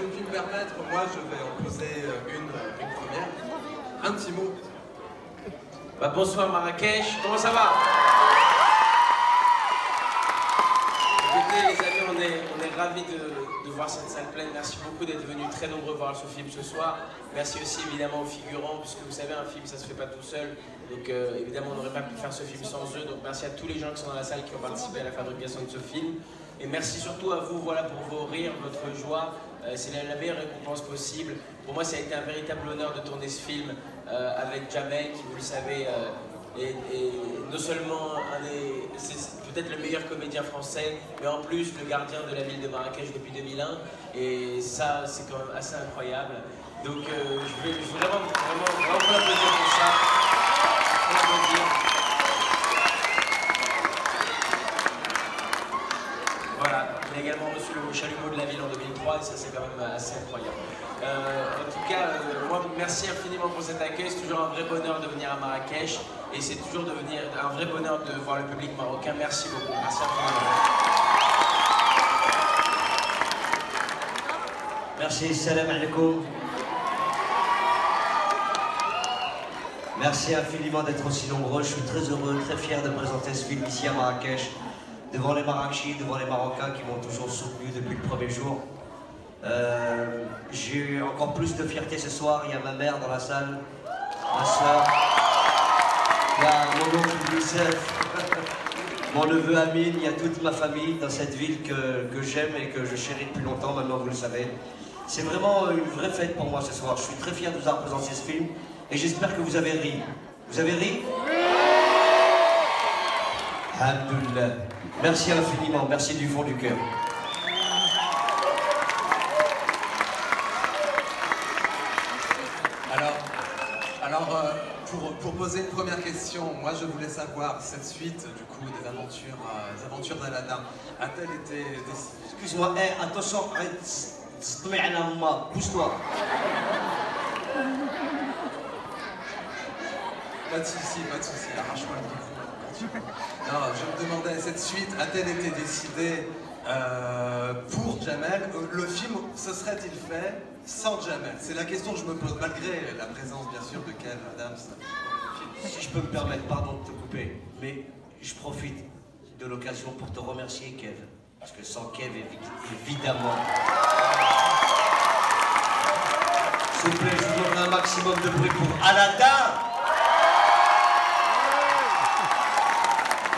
tu puis me permettre, moi je vais en poser une première. Un petit mot. Bah, bonsoir Marrakech, comment ça va? Écoutez les amis, on est ravis de voir cette salle pleine. Merci beaucoup d'être venus très nombreux voir ce film ce soir. Merci aussi évidemment aux figurants, puisque vous savez un film ça se fait pas tout seul. Donc évidemment on n'aurait pas pu faire ce film sans eux. Donc merci à tous les gens qui sont dans la salle qui ont participé à la fabrication de ce film. Et merci surtout à vous voilà, pour vos rires, votre joie. C'est la meilleure récompense possible. Pour moi ça a été un véritable honneur de tourner ce film avec Jamel qui vous le savez et non seulement c'est peut-être le meilleur comédien français, mais en plus le gardien de la ville de Marrakech depuis 2001. Et ça, c'est quand même assez incroyable. Donc je veux vraiment l'applaudir pour ça. Voilà, il a également reçu le chalumeau de la ville en 2003 et ça c'est quand même assez incroyable. En tout cas, moi merci infiniment pour cet accueil, c'est toujours un vrai bonheur de venir à Marrakech et c'est toujours un vrai bonheur de voir le public marocain. Merci beaucoup, merci infiniment. Merci, salam alaikum. Merci infiniment d'être aussi nombreux. Je suis très heureux, très fier de présenter ce film ici à Marrakech, devant les Marrakechis, devant les Marocains qui m'ont toujours soutenu depuis le premier jour. J'ai encore plus de fierté ce soir. Il y a ma mère dans la salle, ma soeur, il y a mon oncle Youssef, mon neveu Amine, il y a toute ma famille dans cette ville que j'aime et que je chéris depuis longtemps, maintenant vous le savez. C'est vraiment une vraie fête pour moi ce soir. Je suis très fier de vous avoir présenté ce film et j'espère que vous avez ri. Vous avez ri? Alhamdoulilah. Merci infiniment, merci du fond du cœur. Alors pour poser une première question, moi je voulais savoir, cette suite du coup des aventures d'Aladin, a-t-elle été décidée? Excuse-moi, attention, pousse-toi. Pas de soucis, arrache-moi le micro. Non, je me demandais, cette suite a-t-elle été décidée pour Jamel? Le film se serait-il fait sans Jamel? C'est la question que je me pose, malgré la présence bien sûr de Kev Adams. Si je peux me permettre, pardon de te couper, mais je profite de l'occasion pour te remercier Kev. Parce que sans Kev, évidemment... S'il vous plaît, je vous donne un maximum de bruit pour Aladin.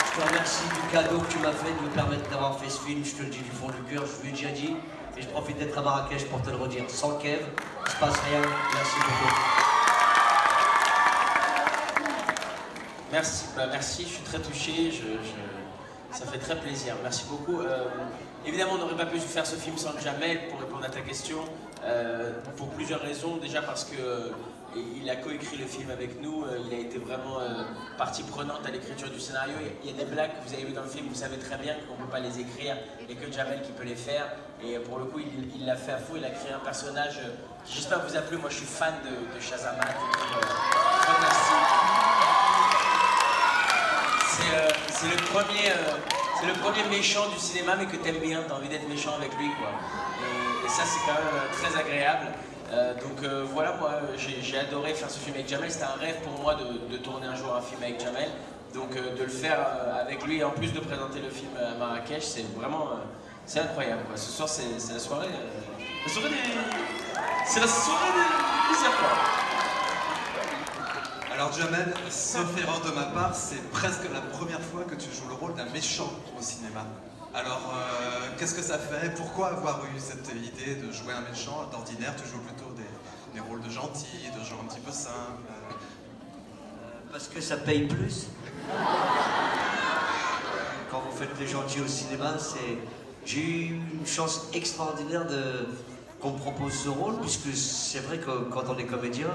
Je te remercie du cadeau que tu m'as fait de me permettre d'avoir fait ce film. Je te le dis du fond du cœur, je lui ai déjà dit. Et je profite d'être à Marrakech pour te le redire. Sans Kev, il ne se passe rien. Merci beaucoup. Merci, je suis très touché. Ça fait très plaisir. Merci beaucoup. Évidemment, on n'aurait pas pu faire ce film sans Jamel, pour répondre à ta question, pour plusieurs raisons. Déjà parce que il a coécrit le film avec nous, il a été vraiment partie prenante à l'écriture du scénario. Il y a des blagues que vous avez vues dans le film, vous savez très bien qu'on ne peut pas les écrire et que Jamel qui peut les faire. Et pour le coup, il l'a fait à fond, il a créé un personnage. J'espère que vous a plu, moi je suis fan de Shazam. Fantastique. C'est le premier méchant du cinéma, mais que t'aimes bien, t'as envie d'être méchant avec lui, quoi. Et ça, c'est quand même très agréable. Voilà, moi, j'ai adoré faire ce film avec Jamel. C'était un rêve pour moi de tourner un jour un film avec Jamel. Donc, de le faire avec lui, et en plus de présenter le film à Marrakech, c'est vraiment... c'est incroyable, quoi. Ce soir, c'est la soirée... C'est la soirée des plaisirs, quoi. Alors Jamel, sauf erreur de ma part, c'est presque la première fois que tu joues le rôle d'un méchant au cinéma. Alors, qu'est-ce que ça fait? Pourquoi avoir eu cette idée de jouer un méchant? D'ordinaire, tu joues plutôt des rôles de gentils, de gens un petit peu simples. Parce que ça paye plus. Quand vous faites des gentils au cinéma, j'ai eu une chance extraordinaire qu'on me propose ce rôle, puisque c'est vrai que quand on est comédien,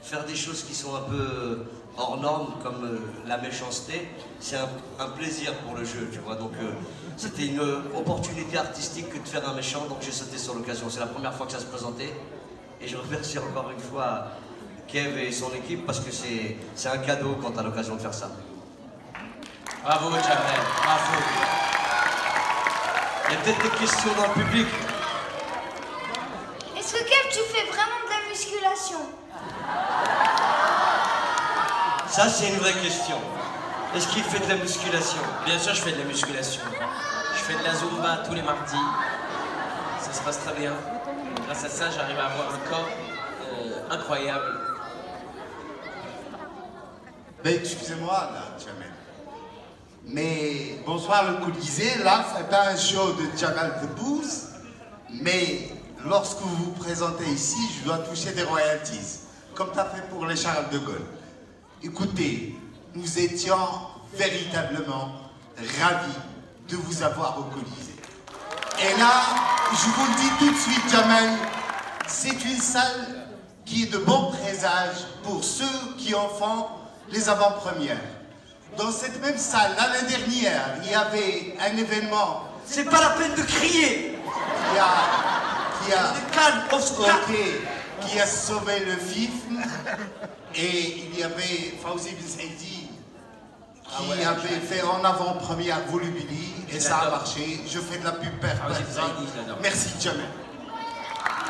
faire des choses qui sont un peu hors normes, comme la méchanceté, c'est un plaisir pour le jeu, tu vois. Donc c'était une opportunité artistique que de faire un méchant, donc j'ai sauté sur l'occasion. C'est la première fois que ça se présentait, et je remercie encore une fois Kev et son équipe, parce que c'est un cadeau quand tu as l'occasion de faire ça. Bravo Jamel, bravo. Il y a peut-être des questions dans le public. Est-ce que Kev, tu fais vraiment de la musculation? Ça, c'est une vraie question. Est-ce qu'il fait de la musculation? Bien sûr, je fais de la musculation. Je fais de la Zumba tous les mardis. Ça se passe très bien. Grâce à ça, j'arrive à avoir un corps incroyable. Ben, excusez-moi, là, Jamel. Mais bonsoir le Colisée, là, c'est pas un show de Jamel Debbouze, mais lorsque vous vous présentez ici, je dois toucher des royalties, comme tu as fait pour les Charles de Gaulle. Écoutez, nous étions véritablement ravis de vous avoir au Colisée. Et là, je vous le dis tout de suite, Jamel, c'est une salle qui est de bon présage pour ceux qui en font les avant-premières. Dans cette même salle, l'année dernière, il y avait un événement. C'est pas la peine de crier. Qui a sauvé le FIFM. Et il y avait Fawzi Ben Saidi qui avait fait en avant-première Volubili. Et ça a marché. Je fais de la pub personnelle. Merci, Jamel.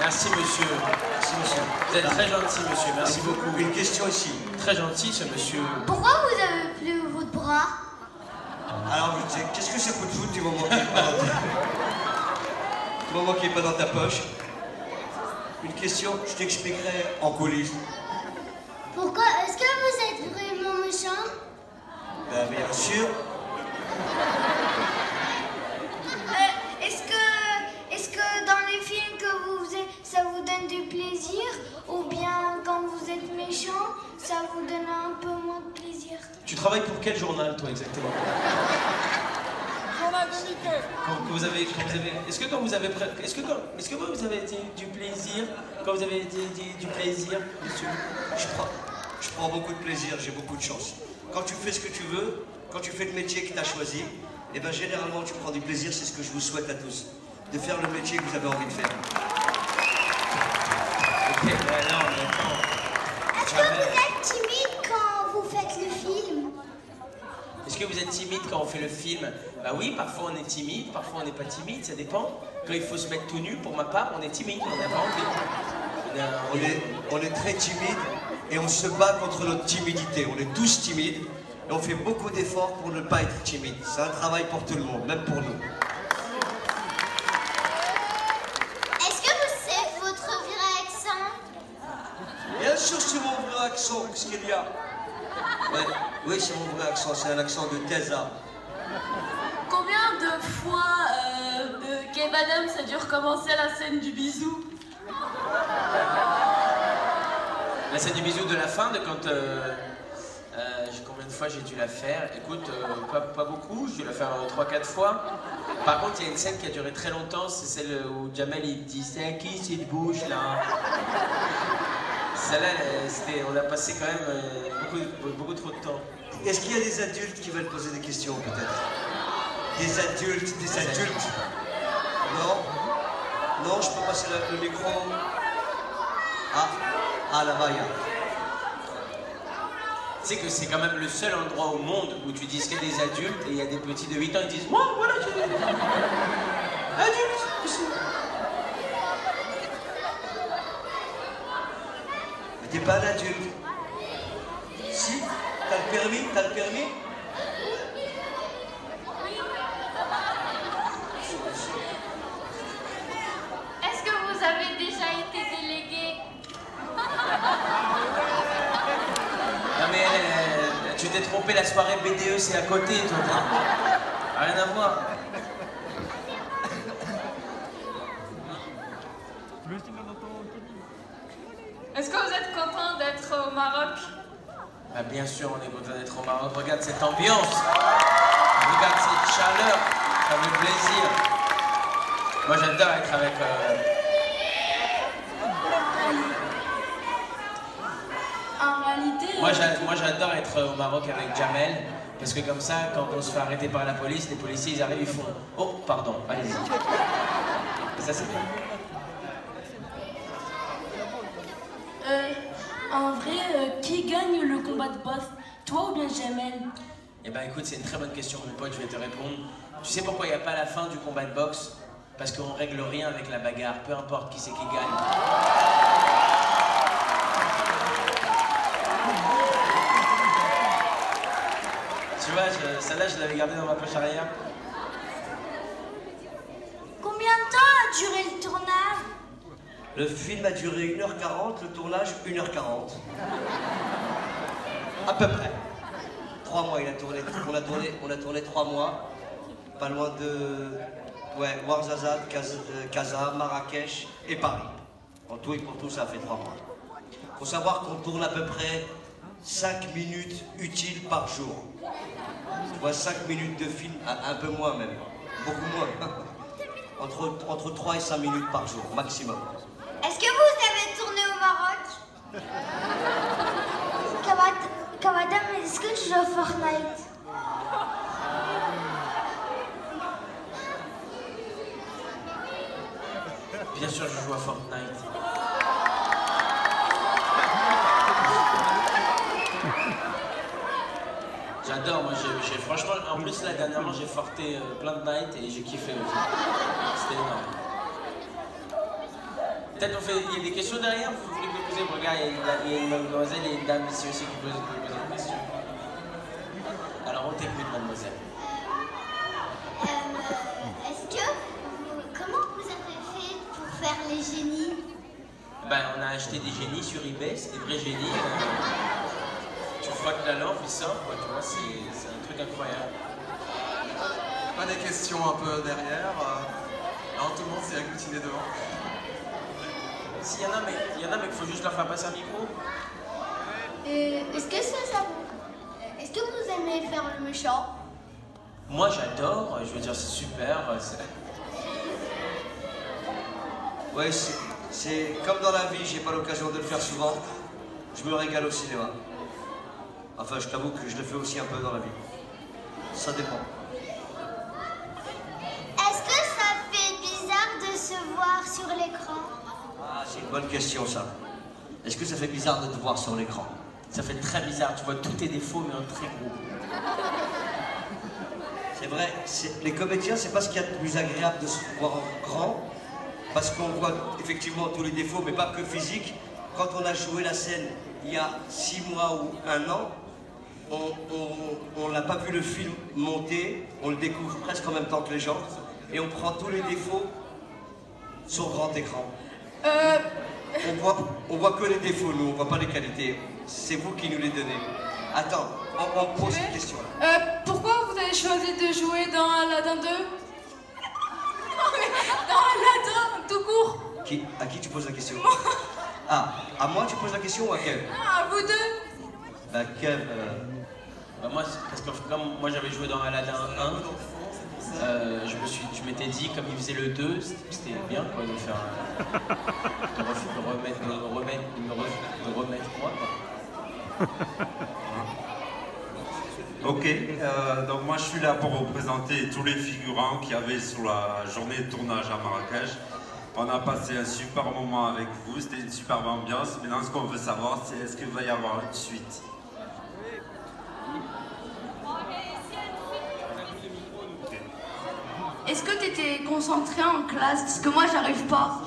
Merci, monsieur. Merci, monsieur. Vous êtes très gentil, monsieur. Merci beaucoup. Une question ici. Très gentil, ce monsieur. Pourquoi vous avez plus votre bras? Alors, qu'est-ce que ça peut te foutre du moment qu'il n'est pas dans ta poche? Une question, je t'expliquerai en coulisses. Pourquoi? Est-ce que vous êtes vraiment méchant? Ben, bien sûr. Est-ce que dans les films que vous faisiez, ça vous donne du plaisir? Ou bien quand vous êtes méchant, ça vous donne un peu moins de plaisir? Tu travailles pour quel journal, toi, exactement? Journal de Mickey. Est-ce que vous avez du plaisir? Quand vous avez du plaisir, monsieur? Je prends beaucoup de plaisir, j'ai beaucoup de chance. Quand tu fais ce que tu veux, quand tu fais le métier que tu as choisi, eh ben généralement tu prends du plaisir, c'est ce que je vous souhaite à tous. De faire le métier que vous avez envie de faire. Ok, ben non, mais attends. Est-ce que vous êtes timide quand vous faites le film? Est-ce que vous êtes timide quand on fait le film? Bah oui, parfois on est timide, parfois on n'est pas timide, ça dépend. Quand il faut se mettre tout nu, pour ma part, on est timide, on n'a pas envie. On est très timide et on se bat contre notre timidité. On est tous timides et on fait beaucoup d'efforts pour ne pas être timide. C'est un travail pour tout le monde, même pour nous. Est-ce que c'est votre vrai accent? Bien sûr, c'est mon vrai accent, qu'est-ce qu'il y a? Ouais, oui, c'est mon vrai accent, c'est un accent de Tesa. Combien de fois Kev Adams a dû recommencer la scène du bisou? La scène du bisou de la fin, de quand... combien de fois j'ai dû la faire? Écoute, pas beaucoup, j'ai dû la faire 3-4 fois. Par contre, il y a une scène qui a duré très longtemps, c'est celle où Jamel il dit « C'est à qui cette bouche là ?» Celle-là, on a passé quand même beaucoup trop de temps. Est-ce qu'il y a des adultes qui veulent poser des questions, peut-être? Des adultes? Non? Non, je peux passer le micro? Ah, là-bas, il y a... Tu sais que c'est quand même le seul endroit au monde où tu dis qu'il y a des adultes et il y a des petits de 8 ans, ils disent « Moi, voilà, j'ai des adultes ici. » Mais t'es pas un adulte. Si? T'as le permis? T'as le permis? Est-ce que vous avez déjà été délégué? Non mais tu t'es trompé, la soirée BDE c'est à côté, toi. Rien à voir. Est-ce que vous êtes content d'être au Maroc? Bah bien sûr, on est content d'être au Maroc. Regarde cette ambiance. Regarde cette chaleur. Ça fait plaisir. Moi j'adore être avec... En réalité... Moi j'adore être au Maroc avec Jamel. Parce que comme ça, quand on se fait arrêter par la police, les policiers ils arrivent, ils font « Oh, pardon, allez-y. » Et ça c'est bien. En vrai, qui gagne le combat de boss? Toi ou bien Jamel? Eh ben écoute, c'est une très bonne question mon pote, je vais te répondre. Tu sais pourquoi il n'y a pas la fin du combat de boxe? Parce qu'on règle rien avec la bagarre, peu importe qui c'est qui gagne. Tu vois, celle-là, je l'avais gardée dans ma poche arrière. Combien de temps a duré le tournage? Le film a duré 1h40, le tournage 1h40. À peu près. 3 mois, on a tourné 3 mois. Pas loin de Ouarzazate, Casa, Marrakech et Paris. En tout et pour tout, ça a fait 3 mois. Faut savoir qu'on tourne à peu près 5 minutes utiles par jour. Tu vois, 5 minutes de film, un peu moins même. Beaucoup moins. Entre 3 et 5 minutes par jour, maximum. Est-ce que vous avez tourné au Maroc? Kawadam, est-ce que tu joues à Fortnite? Bien sûr, je joue à Fortnite. J'adore, moi j'ai franchement, en plus là dernièrement j'ai forté plein de nights et j'ai kiffé aussi. C'était énorme. Peut-être il y a des questions derrière, vous voulez me poser? Regarde, il y a une mademoiselle et une dame ici aussi qui posent une question. Alors on t'écoute, mademoiselle. Comment vous avez fait pour faire les génies? Ben on a acheté des génies sur eBay, c'est des vrais génies. Tu frottes la lampe, il sort, quoi, tu vois, c'est un truc incroyable. Pas des questions un peu derrière. Non, tout le monde s'est agglutiné devant. S'il y en a, mais il faut juste leur faire passer un micro. Est-ce que vous aimez faire le méchant? Moi j'adore, je veux dire c'est super. Ouais, c'est comme dans la vie, j'ai pas l'occasion de le faire souvent. Je me régale au cinéma. Enfin, je t'avoue que je le fais aussi un peu dans la vie. Ça dépend. Est-ce que ça fait bizarre de se voir sur l'écran? Ah, c'est une bonne question, ça. Est-ce que ça fait bizarre de te voir sur l'écran? Ça fait très bizarre, tu vois tous tes défauts mais en très gros. C'est vrai, les comédiens, c'est pas ce qu'il y a de plus agréable de se voir en grand, parce qu'on voit effectivement tous les défauts, mais pas que physiques. Quand on a joué la scène il y a 6 mois ou 1 an, on n'a pas vu le film monter, on le découvre presque en même temps que les gens, et on prend tous les défauts sur grand écran. On voit que les défauts, nous, on voit pas les qualités. C'est vous qui nous les donnez. Attends, on pose une question. Pourquoi vous avez choisi de jouer dans Aladdin 2? Dans Aladdin, tout court. À qui tu poses la question? Ah, à moi tu poses la question ou à Kev? Ah, à vous deux. Bah Kev... Bah moi, parce que comme moi j'avais joué dans Aladdin 1, je m'étais dit, comme il faisait le 2, c'était bien quoi, de faire de remettre moi quoi. Ok, donc moi je suis là pour représenter tous les figurants qu'il y avait sur la journée de tournage à Marrakech. On a passé un super moment avec vous, c'était une superbe ambiance. Maintenant ce qu'on veut savoir c'est est-ce qu'il va y avoir une suite? Est-ce que tu étais concentré en classe? Parce que moi j'arrive pas.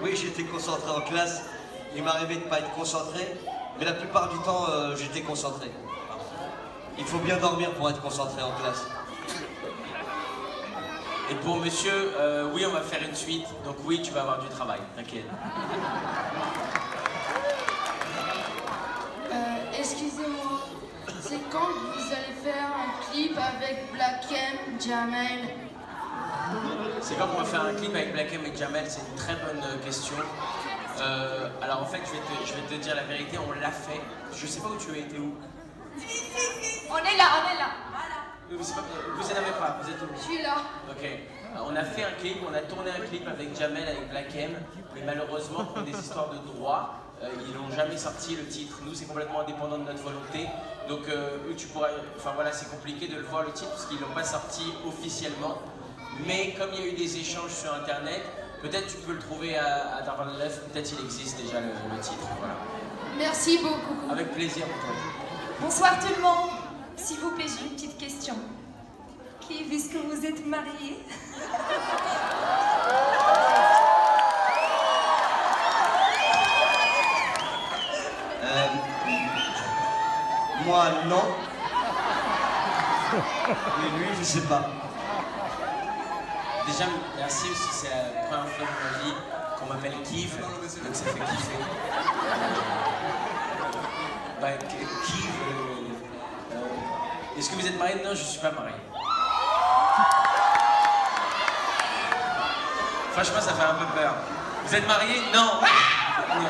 Oui, j'étais concentré en classe. Il m'arrivait de ne pas être concentré, mais la plupart du temps, j'étais concentré. Il faut bien dormir pour être concentré en classe. Et pour monsieur, oui, on va faire une suite, donc oui, tu vas avoir du travail, t'inquiète. Excusez-moi, c'est quand vous allez faire un clip avec Black M, Jamel? C'est quand on va faire un clip avec Black M et Jamel, c'est une très bonne question. Alors en fait, je vais te dire la vérité, on l'a fait. Je sais pas où tu as été où. On est là, voilà. Vous en avez pas, vous êtes où? Je suis là. Ok. On a fait un clip, on a tourné un clip avec Jamel, avec Black M, mais malheureusement, pour des histoires de droit, ils n'ont jamais sorti le titre. Nous, c'est complètement indépendant de notre volonté. Donc, eux, tu pourras. Enfin voilà, c'est compliqué de le voir le titre parce qu'ils l'ont pas sorti officiellement. Mais comme il y a eu des échanges sur internet, peut-être tu peux le trouver à Darwin Left, peut-être il existe déjà le titre. Voilà. Merci beaucoup. Avec plaisir pour toi. Bonsoir tout le monde. S'il vous plaît, j'ai une petite question. expliquer puisque vous êtes mariés? Moi, non. Mais lui, je sais pas. Déjà, merci parce que c'est la première fois de ma vie qu'on m'appelle Kiv, donc ça fait kiffer. Bah, Kiv. Est-ce que vous êtes marié? Non, je suis pas marié. Franchement, ça fait un peu peur. Vous êtes marié? Non. Non.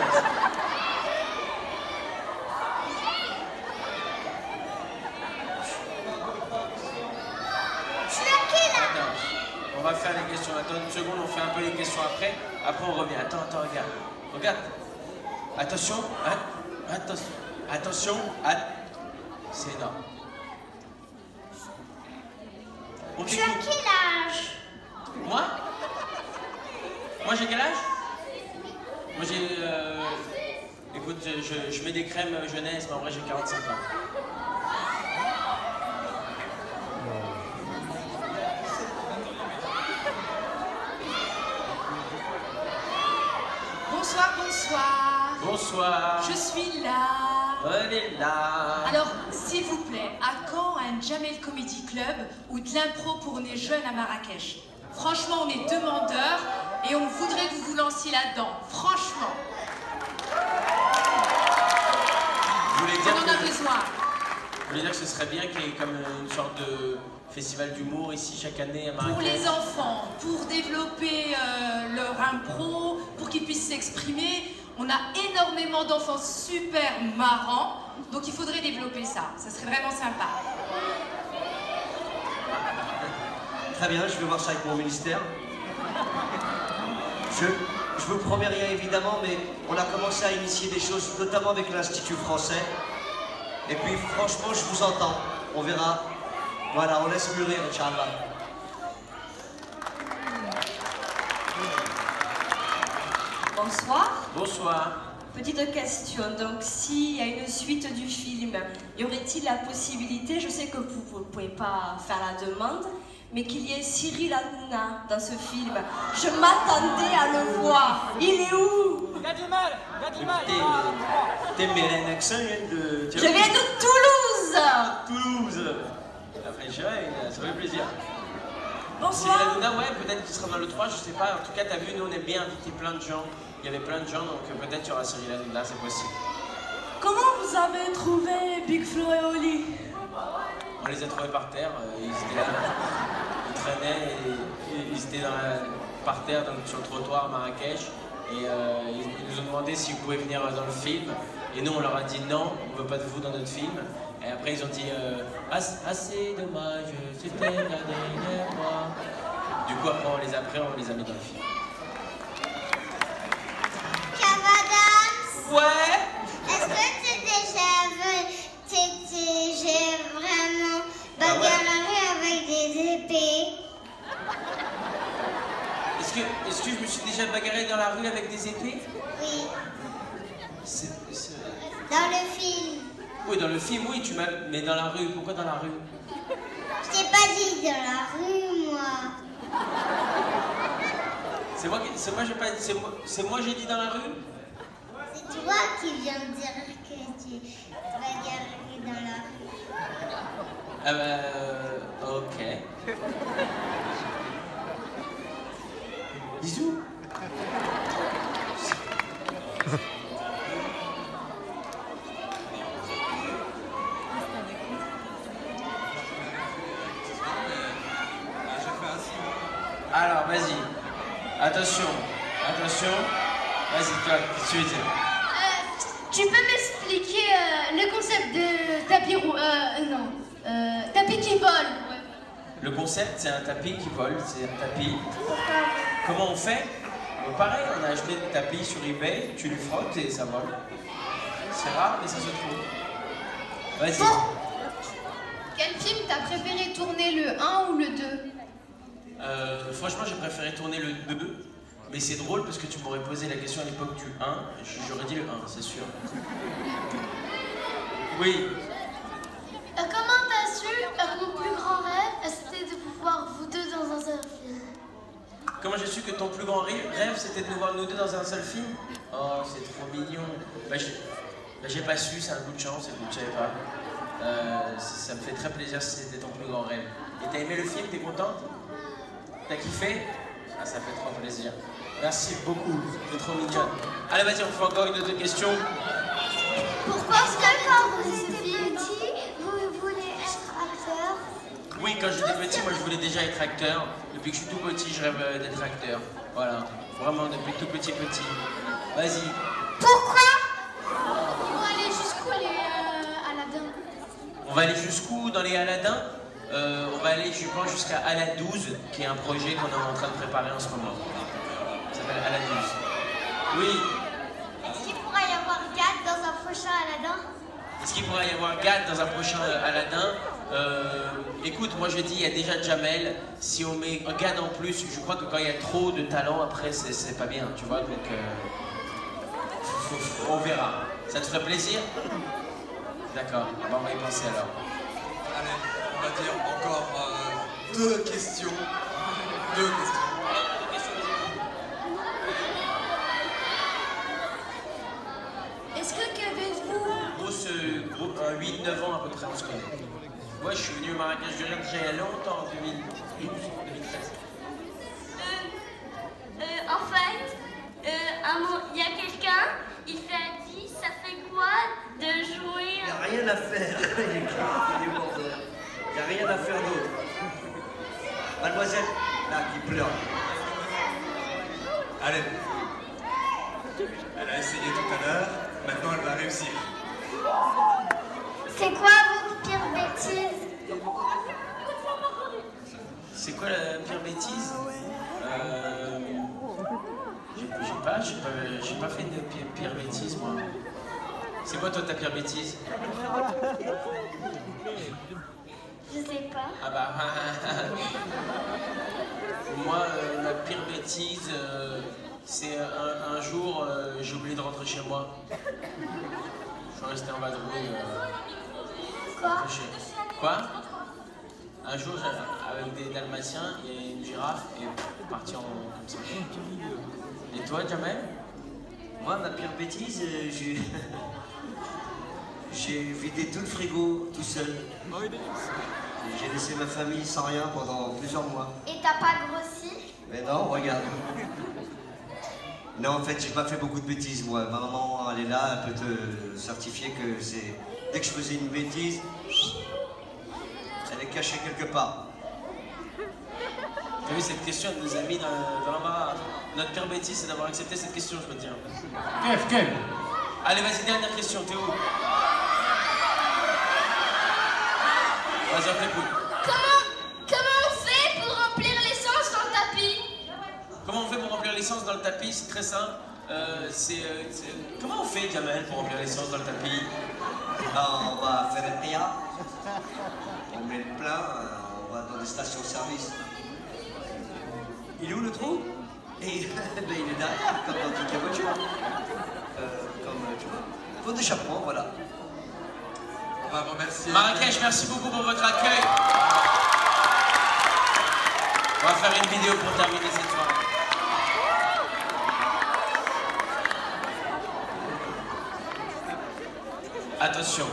On va faire les questions. Attends une seconde, on fait un peu les questions après. Après, on revient. Attends, regarde. Regarde. Attention. Attention. C'est énorme. Tu as quel âge? Moi j'ai quel âge? Moi j'ai... Écoute, je mets des crèmes jeunesse, mais en vrai j'ai 45 ans. Bonsoir, bonsoir. Bonsoir. Je suis là. Elle est là. Alors, s'il vous plaît, à quand un Jamel Comedy Club ou de l'impro pour les jeunes à Marrakech? Franchement, on est demandeurs et on voudrait que vous vous lanciez là-dedans. Franchement. Vous voulez dire on en a besoin. Vous voulez dire que ce serait bien qu'il y ait comme une sorte de festival d'humour ici chaque année à Marrakech? Pour les enfants, pour développer leur impro, pour qu'ils puissent s'exprimer. On a énormément d'enfants super marrants, donc il faudrait développer ça. Ça serait vraiment sympa. Très bien, je vais voir ça avec mon ministère. Je vous promets rien évidemment, mais on a commencé à initier des choses, notamment avec l'Institut français. Et puis franchement, je vous entends. On verra. Voilà, on laisse mûrir, Inch'Allah. Bonsoir. Bonsoir. Petite question, donc s'il y a une suite du film, y aurait-il la possibilité, je sais que vous ne pouvez pas faire la demande, mais qu'il y ait Cyril Hanouna dans ce film? Je m'attendais à le voir. Il est où? T'es un accent de... Je viens de Toulouse. Toulouse. Après, ça fait plaisir. Bonsoir. Cyril Hanouna, ouais, peut-être qu'il sera dans le 3, je sais pas. En tout cas, t'as vu, nous on aime bien inviter plein de gens. Il y avait plein de gens, donc peut-être il y aura Cyril Hanouna, c'est possible. Comment vous avez trouvé Big Flo et Oli? On les a trouvés par terre, ils étaient là, ils traînaient, ils étaient par terre sur le trottoir à Marrakech. Et ils nous ont demandé s'ils pouvaient venir dans le film. Et nous on leur a dit non, on veut pas de vous dans notre film. Et après ils ont dit assez dommage, c'était la dernière fois. Du coup après on les a pris, on les a mis dans le film. Cavadams. Ouais. Est-ce que j'ai vraiment bagarré avec des épées? Est-ce que je me suis déjà bagarré dans la rue avec des épées? Oui. Dans le film. Oui, dans le film, oui, tu m'as... Mais dans la rue, pourquoi dans la rue? Je t'ai pas dit dans la rue, moi. C'est moi j'ai dit dans la rue? C'est toi qui viens de dire que tu bagarrais dans la rue. Ah bah... ok. Bisous. Alors, vas-y. Attention. Vas-y, toi, qu'est-ce que tu veux dire? Tu peux m'expliquer le concept de tapis tapis qui vole? Ouais. Le concept, c'est un tapis qui vole, c'est un tapis. Comment on fait? Pareil, on a acheté des tapis sur eBay, tu le frottes et ça vole. C'est rare, mais ça se trouve. Vas-y. Bon. Quel film t'as préféré tourner, le 1 ou le 2? Franchement, j'ai préféré tourner le 2. Mais c'est drôle parce que tu m'aurais posé la question à l'époque du 1, j'aurais dit le 1, c'est sûr. Oui. Comment t'as su que mon plus grand rêve, c'était de pouvoir comment j'ai su que ton plus grand rêve, c'était de nous voir nous deux dans un seul film? Oh, c'est trop mignon. J'ai pas su, c'est un coup de chance, écoute, je savais pas. Ça me fait très plaisir si c'était ton plus grand rêve. Et t'as aimé le film, t'es contente? T'as kiffé? Ah, ça fait trop plaisir. Merci beaucoup, t'es trop mignonne. Allez, vas-y, on fait encore une autre question. Pourquoi est-ce que quand vous étiez petit, vous voulez être acteur? Oui, quand j'étais petit, moi je voulais déjà être acteur. Depuis que je suis tout petit, je rêve d'être acteur. Voilà, vraiment depuis tout petit. Vas-y. Pourquoi? On va aller jusqu'où les Aladdin? On va aller jusqu'où dans les Aladdin? On va aller, je pense, jusqu'à Ala 12, qui est un projet qu'on est en train de préparer en ce moment. Ça s'appelle Ala 12. Oui. Est-ce qu'il pourrait y avoir Gad dans un prochain Aladdin? Est-ce qu'il pourrait y avoir Gad dans un prochain Aladdin? Écoute, moi je dis, il y a déjà Jamel. Si on met Gad en plus, je crois que quand il y a trop de talent, après, c'est pas bien, tu vois. Donc, on verra. Ça te ferait plaisir? D'accord, on va y penser alors. Allez, on va dire encore 2 questions. 2 questions. Est-ce que Kevin vous... Grosse, 8-9 ans à peu près, on se connaît. Moi, je suis venu au Marrakech du Rire déjà il y a longtemps, en 2013. En fait, il y a quelqu'un, il t'a dit, ça fait quoi de jouer? Il n'y a rien à faire. Il est mort de rire. Il n'y a rien à faire d'autre. Mademoiselle, là, qui pleure. Allez. Elle a essayé tout à l'heure, maintenant elle va réussir. C'est quoi votre pire bêtise? C'est quoi la pire bêtise? J'ai pas fait de pire bêtise, moi. C'est quoi, toi, ta pire bêtise? Je sais pas. Ah bah... Moi, ma pire bêtise, c'est un jour, j'ai oublié de rentrer chez moi. Je suis resté en vadrouille. Quoi? Un jour, avec des dalmatiens et une girafe, et parti comme ça. Et toi, Jamel? Moi, ma pire bêtise, j'ai vidé tout le frigo tout seul. J'ai laissé ma famille sans rien pendant plusieurs mois. Et t'as pas grossi? Mais non, regarde. Non, en fait, j'ai pas fait beaucoup de bêtises, moi. Ma maman, elle est là, elle peut te certifier que c'est... Dès que je faisais une bêtise, elle est cachée quelque part. T'as vu, cette question, elle nous a mis dans l'embarras. Notre pire bêtise, c'est d'avoir accepté cette question, je peux te dire. Kev. Allez, vas-y, dernière question, Théo. Vas-y, on t'écoute. Comment on fait pour remplir l'essence dans le tapis? Comment on fait pour remplir l'essence dans le tapis? C'est très simple. Comment on fait, Jamel, pour remplir l'essence dans le tapis? On va faire un PA. On met le plein, on va dans des stations-service. Il est où le trou? Et ben, il est derrière, comme dans toutes les voitures. Comme tu vois. Faute d'échappement, voilà. On va remercier... Marrakech, merci beaucoup pour votre accueil. On va faire une vidéo pour terminer cette soirée. Attention,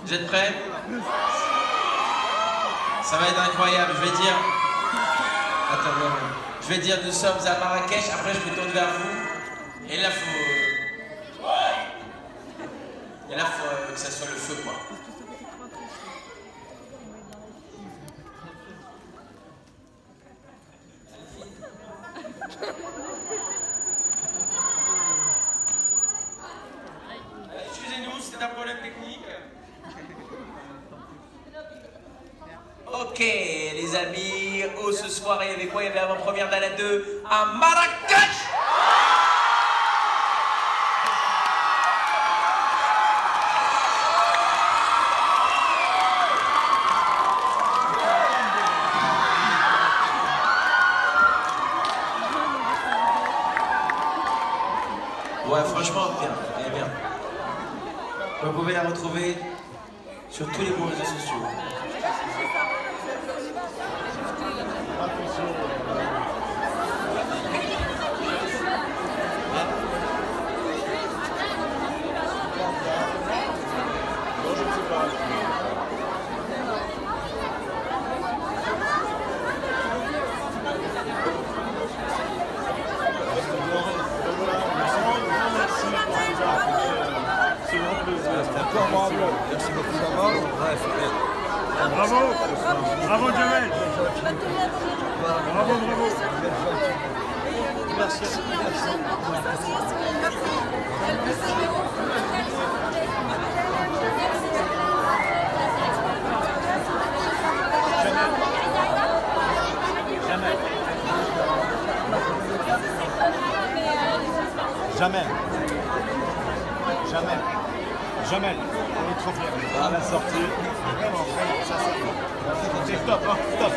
vous êtes prêts? Ça va être incroyable, je vais dire... Attends, je vais dire nous sommes à Marrakech, après je me tourne vers vous. Et là, faut que ça soit le feu, quoi. Excusez-nous, c'est un problème technique. Ok, les amis, ce soir, il y avait quoi? Il y avait avant-première d'Ala 2 à Marrakech. Ouais, franchement, bien, elle est bien. Vous pouvez la retrouver sur tous les bons réseaux sociaux. Bravo. Bravo Jamel. Bravo, bravo. Merci. Jamais. Jamel, on est trop fiers. À la sortie. Vraiment, ça c'est top, hein. Top.